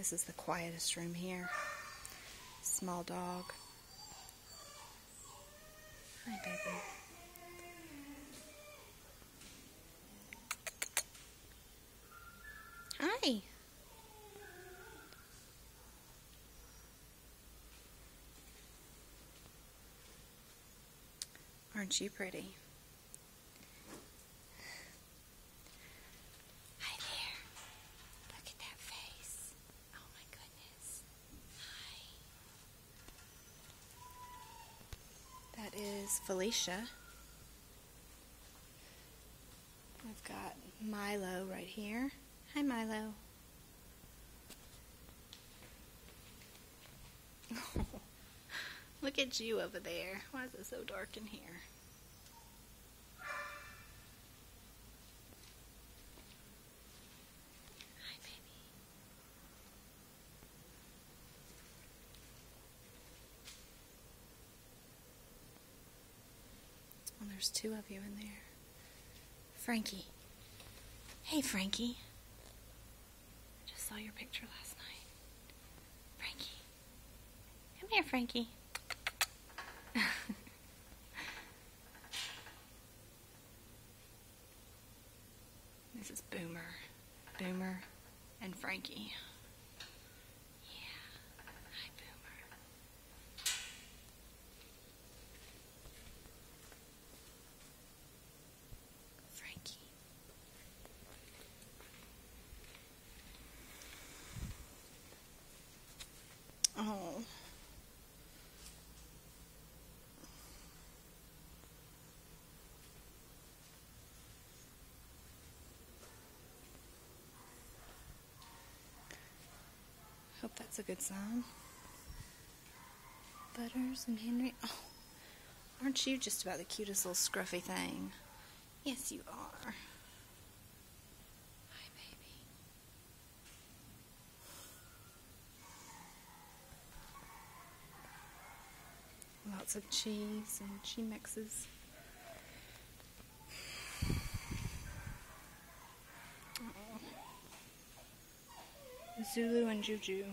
This is the quietest room here. Small dog. Hi, baby. Hi. Aren't you pretty? Hi there. Look at that face. Oh my goodness. Hi. That is Felicia. We've got Milo right here. Hi, Milo. Look at you over there. Why is it so dark in here? Hi, baby. Well, there's two of you in there. Frankie. Hey, Frankie. I just saw your picture last night. Frankie. Come here, Frankie. This is Boomer and Frankie. Yeah. Hi, Boomer. Frankie. Oh. Hope that's a good sign. Butters and Henry. Oh, aren't you just about the cutest little scruffy thing? Yes, you are. Hi, baby. Lots of cheese and cheese mixes. Zulu and Juju.